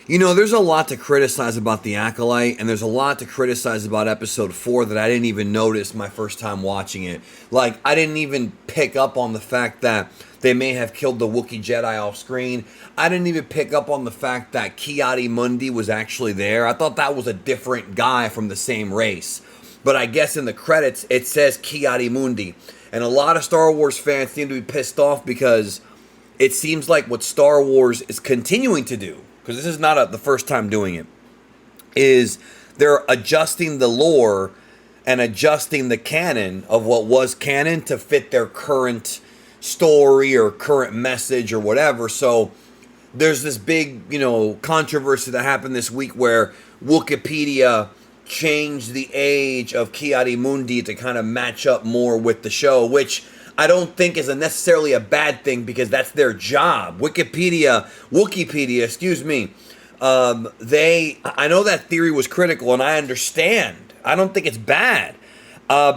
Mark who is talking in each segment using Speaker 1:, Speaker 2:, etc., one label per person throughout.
Speaker 1: You know, there's a lot to criticize about The Acolyte, and there's a lot to criticize about episode 4 that I didn't even notice my first time watching it. Like, I didn't even pick up on the fact that they may have killed the Wookiee Jedi off screen. I didn't even pick up on the fact that Ki-Adi-Mundi was actually there. I thought that was a different guy from the same race. But I guess in the credits, it says Ki-Adi-Mundi. And a lot of Star Wars fans seem to be pissed off because it seems like what Star Wars is continuing to do, because this is not the first time doing it, is they're adjusting the lore and adjusting the canon of what was canon to fit their current story or current message or whatever. So there's this big, controversy that happened this week where Wikipedia changed the age of Ki-Adi-Mundi to kind of match up more with the show, which I don't think is necessarily a bad thing because that's their job. Wikipedia, excuse me. I know that theory was critical, and I understand. I don't think it's bad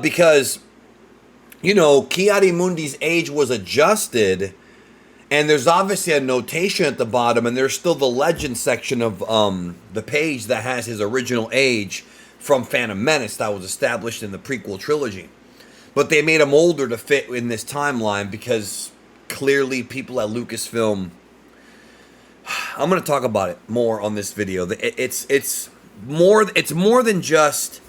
Speaker 1: because, Ki-Adi-Mundi's age was adjusted, and there's obviously a notation at the bottom, and there's still the legend section of the page that has his original age from Phantom Menace that was established in the prequel trilogy. But they made him older to fit in this timeline because clearly people at Lucasfilm... I'm going to talk about it more on this video. It's more than just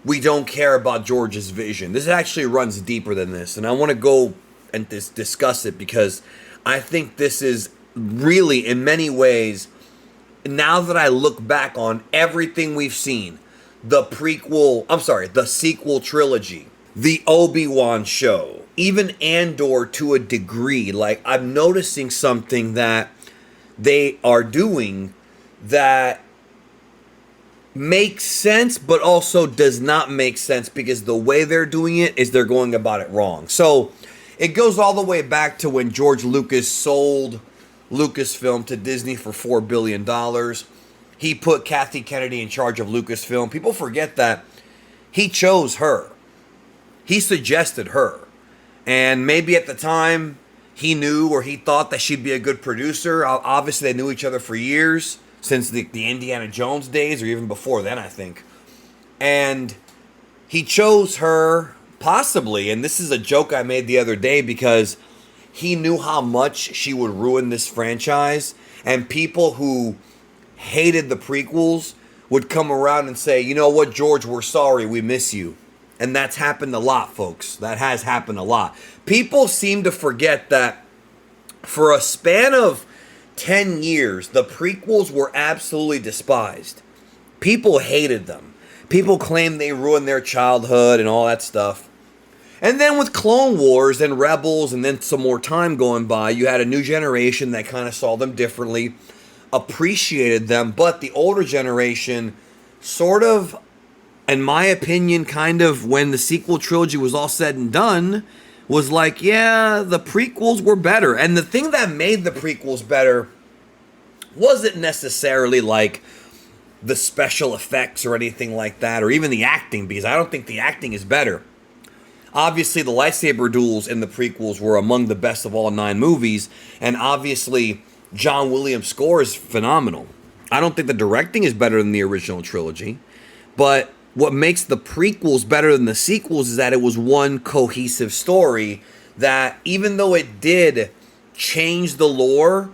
Speaker 1: we don't care about George's vision. This actually runs deeper than this. And I want to go and discuss it because I think this is really, in many ways, now that I look back on everything we've seen, the sequel trilogy, the Obi-Wan show, even Andor to a degree, like I'm noticing something that they are doing that makes sense, but also does not make sense because the way they're doing it is they're going about it wrong. So it goes all the way back to when George Lucas sold Lucasfilm to Disney for $4 billion. He put Kathy Kennedy in charge of Lucasfilm. People forget that he chose her. He suggested her. And maybe at the time he knew or he thought that she'd be a good producer. Obviously, they knew each other for years, since the Indiana Jones days, or even before then, I think. And he chose her, possibly, and this is a joke I made the other day, because he knew how much she would ruin this franchise, and people who hated the prequels would come around and say, you know what, George, we're sorry, we miss you. And that's happened a lot, folks. That has happened a lot. People seem to forget that for a span of 10 years, the prequels were absolutely despised. People hated them. People claimed they ruined their childhood and all that stuff. And then with Clone Wars and Rebels and then some more time going by, you had a new generation that kind of saw them differently, appreciated them, but the older generation sort of, in my opinion, kind of when the sequel trilogy was all said and done, was like, yeah, the prequels were better. And the thing that made the prequels better wasn't necessarily like the special effects or anything like that, or even the acting, because I don't think the acting is better. Obviously, the lightsaber duels in the prequels were among the best of all 9 movies, and obviously, John Williams' score is phenomenal. I don't think the directing is better than the original trilogy, but what makes the prequels better than the sequels is that it was one cohesive story that, even though it did change the lore,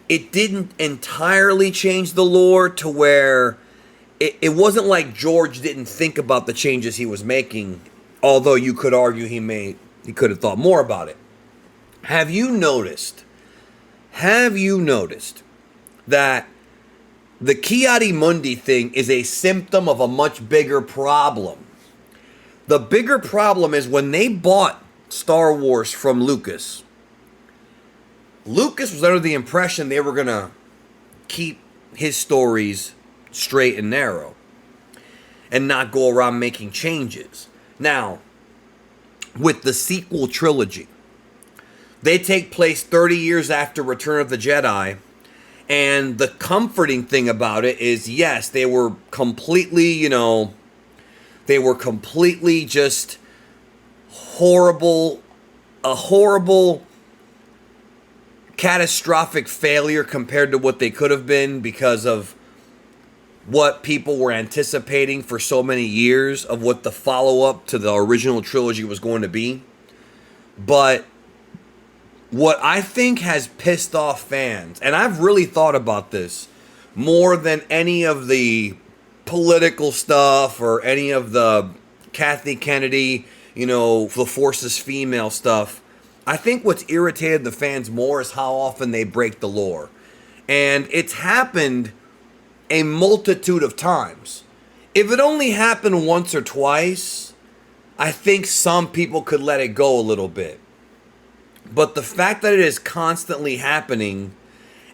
Speaker 1: it didn't entirely change the lore to where it wasn't like George didn't think about the changes he was making, although you could argue he could have thought more about it. Have you noticed that the Ki-Adi-Mundi thing is a symptom of a much bigger problem? The bigger problem is when they bought Star Wars from Lucas was under the impression they were going to keep his stories straight and narrow and not go around making changes. Now, with the sequel trilogy, they take place 30 years after Return of the Jedi, and the comforting thing about it is, yes, they were completely, just horrible, a horrible, catastrophic failure compared to what they could have been because of what people were anticipating for so many years of what the follow-up to the original trilogy was going to be. But what I think has pissed off fans, and I've really thought about this more than any of the political stuff or any of the Kathy Kennedy, the Force's female stuff, I think what's irritated the fans more is how often they break the lore. And it's happened a multitude of times. If it only happened once or twice, I think some people could let it go a little bit. But the fact that it is constantly happening,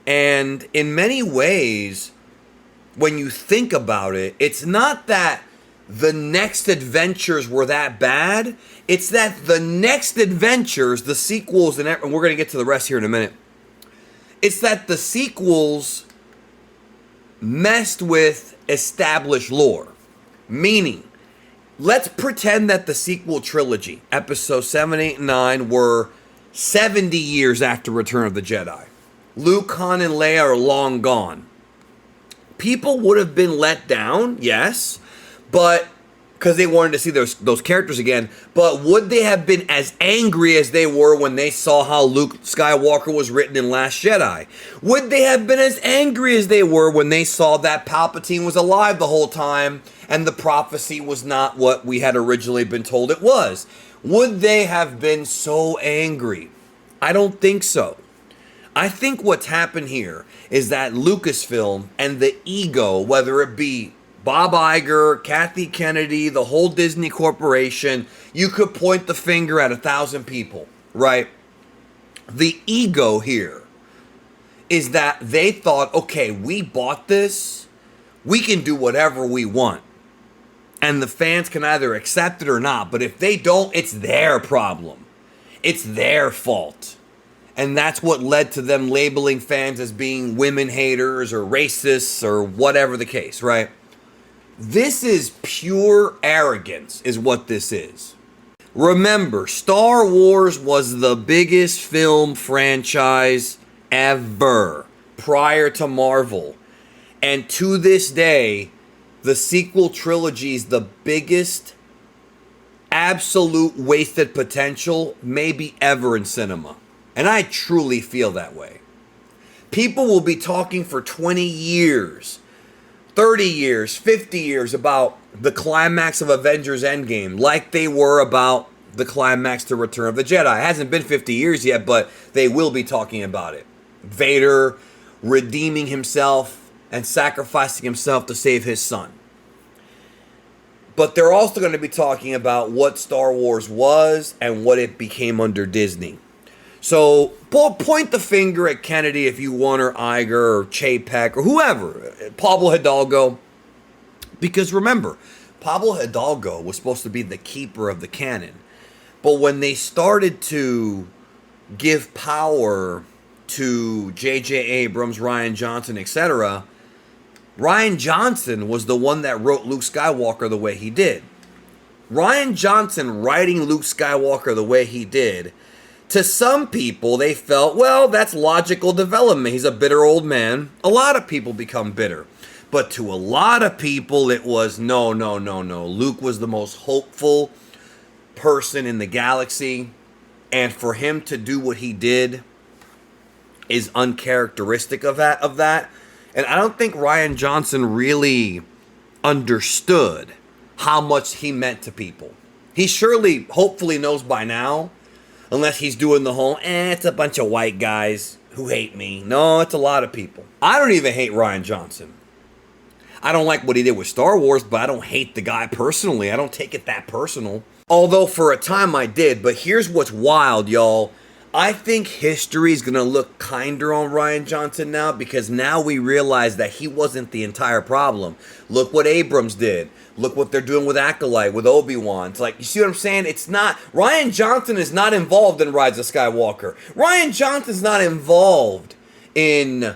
Speaker 1: and in many ways, when you think about it, it's not that the next adventures were that bad. It's that the next adventures, the sequels, and we're going to get to the rest here in a minute. It's that the sequels messed with established lore. Meaning, let's pretend that the sequel trilogy, episode 7, 8, and 9, were 70 years after Return of the Jedi. Luke, Han, and Leia are long gone. People would have been let down, yes, but because they wanted to see those characters again. But would they have been as angry as they were when they saw how Luke Skywalker was written in Last Jedi? Would they have been as angry as they were when they saw that Palpatine was alive the whole time and the prophecy was not what we had originally been told it was? Would they have been so angry? I don't think so. I think what's happened here is that Lucasfilm and the ego, whether it be Bob Iger, Kathy Kennedy, the whole Disney Corporation, you could point the finger at 1,000 people, right? The ego here is that they thought, okay, we bought this, we can do whatever we want. And the fans can either accept it or not, but if they don't, it's their problem. It's their fault. And that's what led to them labeling fans as being women haters or racists or whatever the case, right? This is pure arrogance, is what this is. Remember, Star Wars was the biggest film franchise ever prior to Marvel. And to this day, the sequel trilogy is the biggest absolute wasted potential maybe ever in cinema. And I truly feel that way. People will be talking for 20 years, 30 years, 50 years about the climax of Avengers Endgame like they were about the climax to Return of the Jedi. It hasn't been 50 years yet, but they will be talking about it. Vader redeeming himself and sacrificing himself to save his son. But they're also going to be talking about what Star Wars was and what it became under Disney. So point the finger at Kennedy if you want, or Iger, or Chapek, or whoever, Pablo Hidalgo. Because remember, Pablo Hidalgo was supposed to be the keeper of the canon. But when they started to give power to J.J. Abrams, Rian Johnson, etc., Rian Johnson was the one that wrote Luke Skywalker the way he did. Rian Johnson writing Luke Skywalker the way he did, to some people, they felt, well, that's logical development. He's a bitter old man. A lot of people become bitter. But to a lot of people, it was, no. Luke was the most hopeful person in the galaxy. And for him to do what he did is uncharacteristic of that. And I don't think Rian Johnson really understood how much he meant to people. He surely, hopefully knows by now. Unless he's doing the whole, it's a bunch of white guys who hate me. No, it's a lot of people. I don't even hate Rian Johnson. I don't like what he did with Star Wars, but I don't hate the guy personally. I don't take it that personal. Although for a time I did. But here's what's wild, y'all. I think history is going to look kinder on Rian Johnson now, because now we realize that he wasn't the entire problem. Look what Abrams did. Look what they're doing with Acolyte, with Obi-Wan. It's like, you see what I'm saying? It's not, Rian Johnson is not involved in Rise of Skywalker. Rian Johnson's not involved in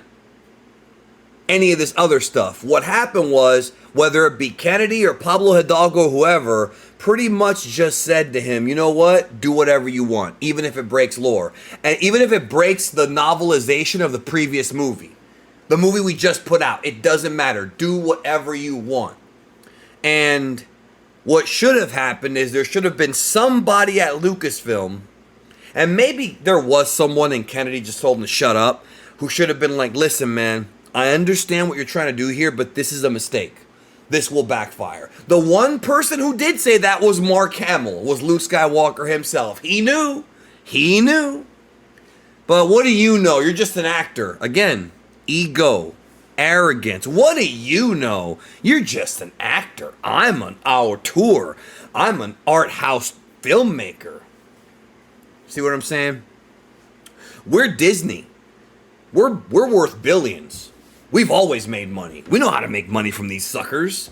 Speaker 1: any of this other stuff. What happened was, whether it be Kennedy or Pablo Hidalgo, whoever, pretty much just said to him, you know what? Do whatever you want, even if it breaks lore. And even if it breaks the novelization of the previous movie. The movie we just put out. It doesn't matter. Do whatever you want. And what should have happened is there should have been somebody at Lucasfilm, and maybe there was someone and Kennedy just told him to shut up, who should have been like, listen, man, I understand what you're trying to do here, but this is a mistake. This will backfire. The one person who did say that was Mark Hamill, was Luke Skywalker himself. He knew. He knew. But what do you know? You're just an actor. Again, ego, arrogance. What do you know? You're just an actor. I'm an auteur. I'm an art house filmmaker. See what I'm saying? We're Disney. We're worth billions. We've always made money. We know how to make money from these suckers.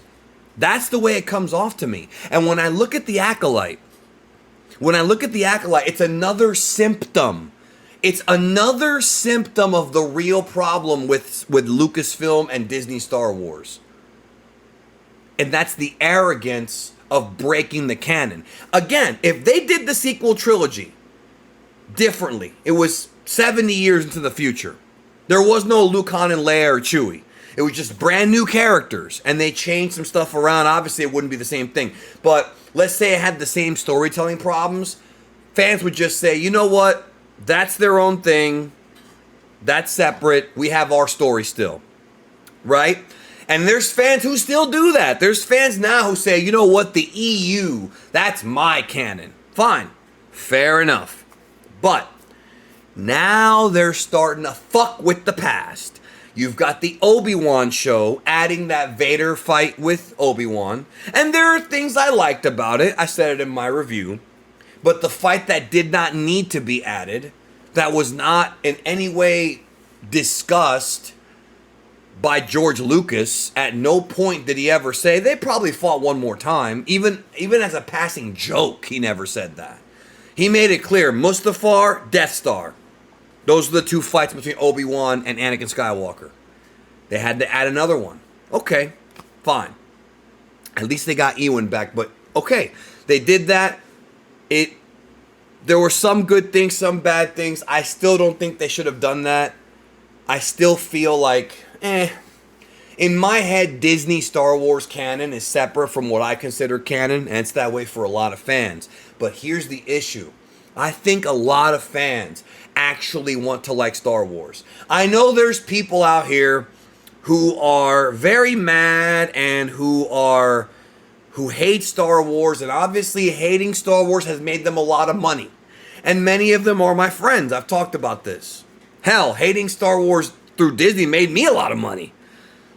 Speaker 1: That's the way it comes off to me. And when I look at the Acolyte, it's another symptom. It's another symptom of the real problem with Lucasfilm and Disney Star Wars. And that's the arrogance of breaking the canon. Again, if they did the sequel trilogy differently, it was 70 years into the future. There was no Luke, Han, and Leia or Chewie. It was just brand new characters, and they changed some stuff around. Obviously, it wouldn't be the same thing. But let's say it had the same storytelling problems. Fans would just say, you know what? That's their own thing. That's separate. We have our story still. Right? And there's fans who still do that. There's fans now who say, you know what? The EU, that's my canon. Fine. Fair enough. But now they're starting to fuck with the past. You've got the Obi-Wan show adding that Vader fight with Obi-Wan. And there are things I liked about it. I said it in my review. But the fight that did not need to be added, that was not in any way discussed by George Lucas, at no point did he ever say, they probably fought one more time. Even as a passing joke, he never said that. He made it clear, Mustafar, Death Star. Those are the two fights between Obi-Wan and Anakin Skywalker. They had to add another one. Okay, fine. At least they got Ewan back, but okay. They did that. There were some good things, some bad things. I still don't think they should have done that. I still feel like, in my head, Disney Star Wars canon is separate from what I consider canon, and it's that way for a lot of fans. But here's the issue. I think a lot of fans actually want to like Star Wars. I know there's people out here who are very mad and who hate Star Wars, and obviously hating Star Wars has made them a lot of money. And many of them are my friends. I've talked about this. Hell, hating Star Wars through Disney made me a lot of money.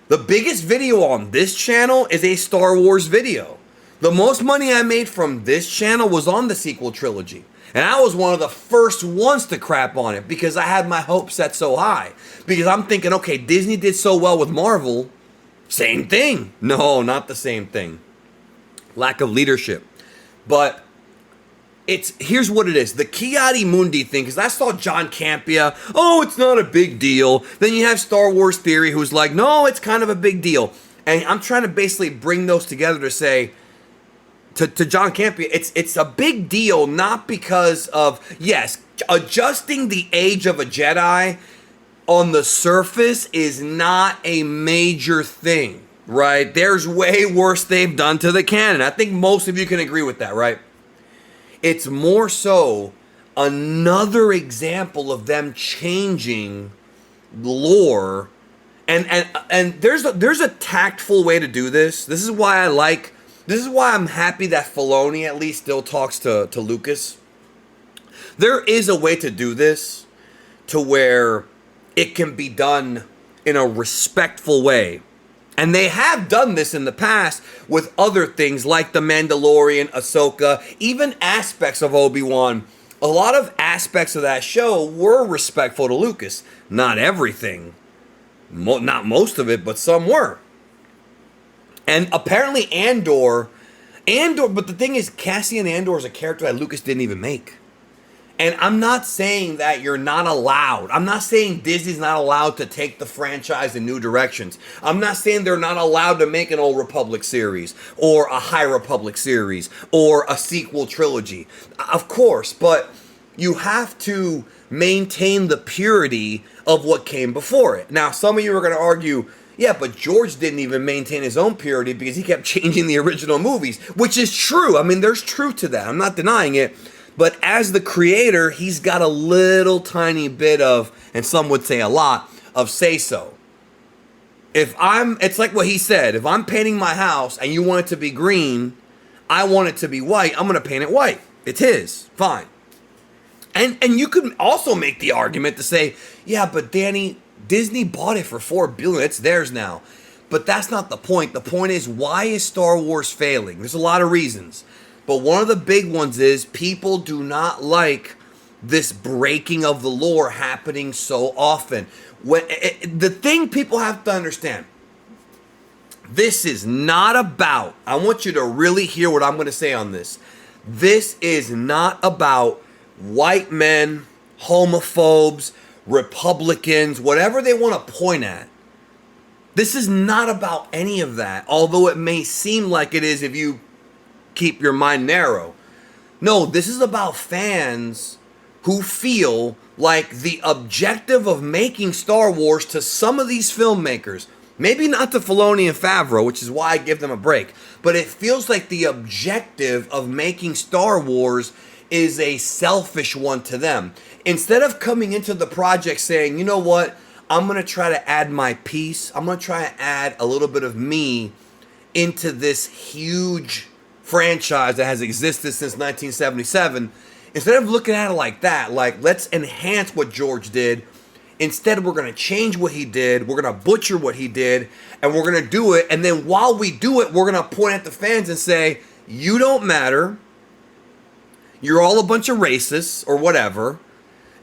Speaker 1: The biggest video on this channel is a Star Wars video. The most money I made from this channel was on the sequel trilogy. And I was one of the first ones to crap on it because I had my hopes set so high. Because I'm thinking, okay, Disney did so well with Marvel. Same thing. No, not the same thing. Lack of leadership. But here's what it is. The Chiari Mundi thing, because I saw John Campea, oh, it's not a big deal. Then you have Star Wars Theory, who's like, no, it's kind of a big deal. And I'm trying to basically bring those together to say, to John Campea, it's a big deal, not because of, yes, adjusting the age of a Jedi on the surface is not a major thing, right? There's way worse they've done to the canon. I think most of you can agree with that, right? It's more so another example of them changing lore, and there's a tactful way to do this. This is why I'm happy that Filoni at least still talks to Lucas. There is a way to do this to where it can be done in a respectful way. And they have done this in the past with other things like The Mandalorian, Ahsoka, even aspects of Obi-Wan. A lot of aspects of that show were respectful to Lucas. Not everything. Not most of it, but some were. And apparently Andor, but the thing is, Cassian Andor is a character that Lucas didn't even make. And I'm not saying that you're not allowed. I'm not saying Disney's not allowed to take the franchise in new directions. I'm not saying they're not allowed to make an Old Republic series or a High Republic series or a sequel trilogy. Of course, but you have to maintain the purity of what came before it. Now, some of you are going to argue, yeah, but George didn't even maintain his own purity because he kept changing the original movies, which is true. I mean, there's truth to that. I'm not denying it. But as the creator, he's got a little tiny bit of, and some would say a lot, of say-so. It's like what he said, if I'm painting my house and you want it to be green, I want it to be white, I'm going to paint it white. It's his. Fine. And you could also make the argument to say, yeah, but Danny, Disney bought it for $4 billion. It's theirs now. But that's not the point. The point is, why is Star Wars failing? There's a lot of reasons. But one of the big ones is people do not like this breaking of the lore happening so often. The thing people have to understand, this is not about, I want you to really hear what I'm going to say on this. This is not about white men, homophobes, Republicans, whatever they want to point at. This is not about any of that, although it may seem like it is if you keep your mind narrow. No, this is about fans who feel like the objective of making Star Wars to some of these filmmakers, maybe not to Filoni and Favreau, which is why I give them a break, but it feels like the objective of making Star Wars is a selfish one to them. Instead of coming into the project saying, you know what, I'm going to try to add my piece, I'm going to try to add a little bit of me into this huge franchise that has existed since 1977, instead of looking at it like that, like, let's enhance what George did, instead we're going to change what he did, we're going to butcher what he did, and we're going to do it, and then while we do it, we're going to point at the fans and say, you don't matter, you're all a bunch of racists, or whatever,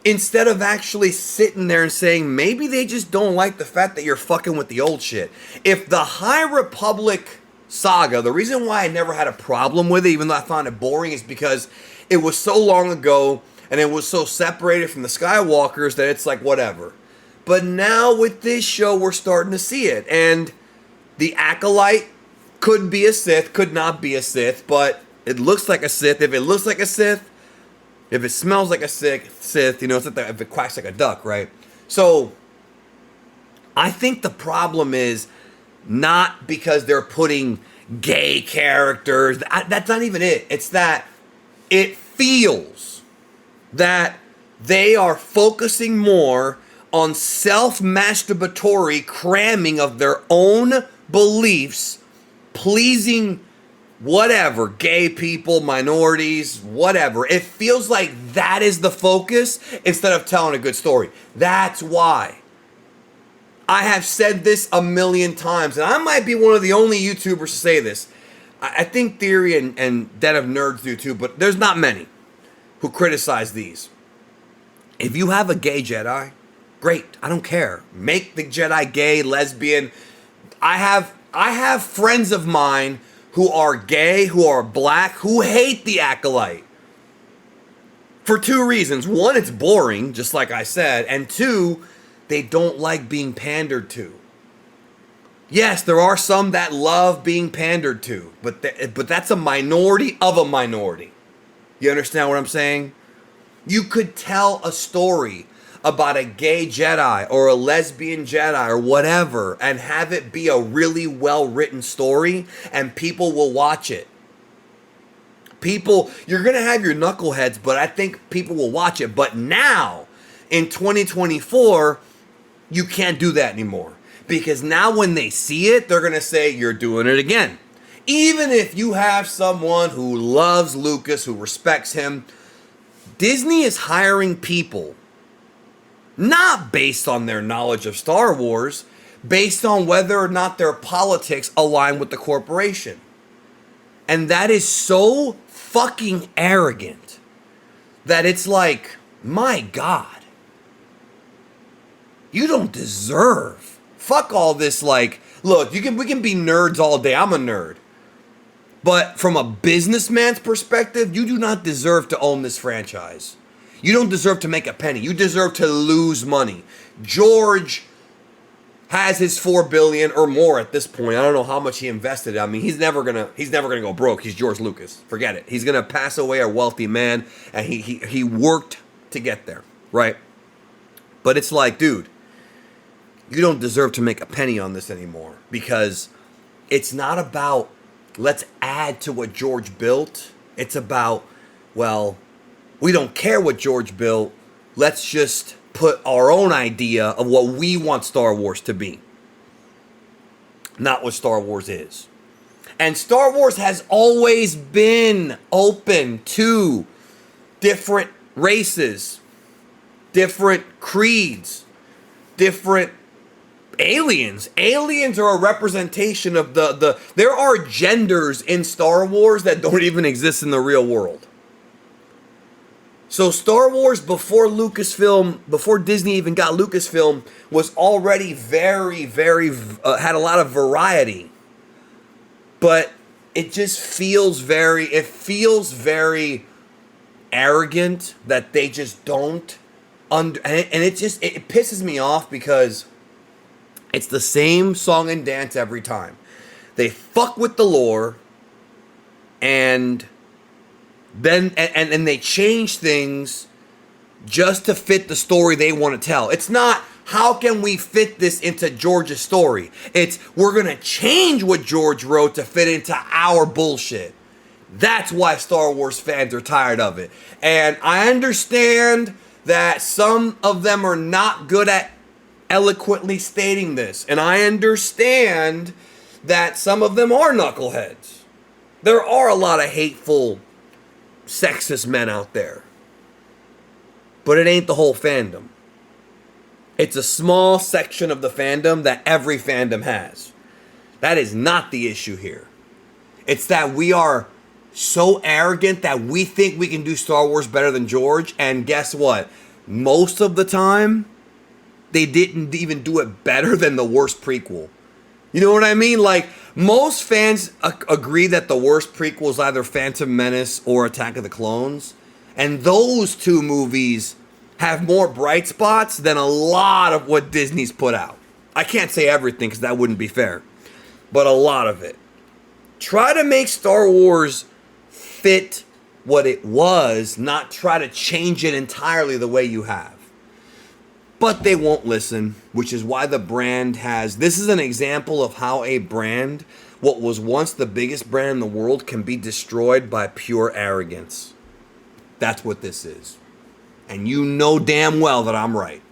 Speaker 1: instead of actually sitting there and saying, maybe they just don't like the fact that you're fucking with the old shit. If the High Republic saga, the reason why I never had a problem with it, even though I found it boring, is because it was so long ago, and it was so separated from the Skywalkers that it's like, whatever. But now with this show, we're starting to see it, and the Acolyte could be a Sith, could not be a Sith, but it looks like a Sith. If it looks like a Sith, if it smells like a Sith, you know, it's like if it quacks like a duck, right? So, I think the problem is not because they're putting gay characters. That's not even it. It's that it feels that they are focusing more on self-masturbatory cramming of their own beliefs, pleasing whatever, gay people, minorities, whatever. It feels like that is the focus instead of telling a good story. That's why. I have said this a million times, and I might be one of the only YouTubers to say this. I think Theory and Den of Nerds do too, but there's not many who criticize these. If you have a gay Jedi, great. I don't care. Make the Jedi gay, lesbian. I have friends of mine who are gay, who are black, who hate the Acolyte. For two reasons. One, it's boring, just like I said. And two, they don't like being pandered to. Yes, there are some that love being pandered to, but that's a minority of a minority. You understand what I'm saying? You could tell a story about a gay Jedi or a lesbian Jedi or whatever and have it be a really well-written story and people will watch it. People, you're going to have your knuckleheads, but I think people will watch it. But now, in 2024, you can't do that anymore. Because now when they see it, they're going to say, you're doing it again. Even if you have someone who loves Lucas, who respects him, Disney is hiring people not based on their knowledge of Star Wars, based on whether or not their politics align with the corporation. And that is so fucking arrogant that it's like, my God, you don't deserve. Fuck all this, like, look, we can be nerds all day. I'm a nerd. But from a businessman's perspective, you do not deserve to own this franchise. You don't deserve to make a penny. You deserve to lose money. George has his $4 billion or more at this point. I don't know how much he invested. I mean, he's never gonna go broke. He's George Lucas. Forget it. He's gonna pass away a wealthy man, and he worked to get there, right? But it's like, dude, you don't deserve to make a penny on this anymore, because it's not about let's add to what George built. It's about, well, we don't care what George built. Let's just put our own idea of what we want Star Wars to be. Not what Star Wars is. And Star Wars has always been open to different races, different creeds, different aliens. Aliens are a representation of the there are genders in Star Wars that don't even exist in the real world. So Star Wars before Lucasfilm, before Disney even got Lucasfilm, was already very, very, had a lot of variety. But it just feels very arrogant that they just don't and it pisses me off, because it's the same song and dance every time. They fuck with the lore, and then and they change things just to fit the story they want to tell. It's not, how can we fit this into George's story? It's, we're going to change what George wrote to fit into our bullshit. That's why Star Wars fans are tired of it. And I understand that some of them are not good at eloquently stating this. And I understand that some of them are knuckleheads. There are a lot of hateful, sexist men out there. But it ain't the whole fandom. It's a small section of the fandom that every fandom has. That is not the issue here. It's that we are so arrogant that we think we can do Star Wars better than George, and guess what? Most of the time, they didn't even do it better than the worst prequel. You know what I mean? Like, most fans agree that the worst prequel is either Phantom Menace or Attack of the Clones, and those two movies have more bright spots than a lot of what Disney's put out. I can't say everything, because that wouldn't be fair, but a lot of it. Try to make Star Wars fit what it was, not try to change it entirely the way you have. But they won't listen, which is why the brand has... This is an example of how a brand, what was once the biggest brand in the world, can be destroyed by pure arrogance. That's what this is. And you know damn well that I'm right.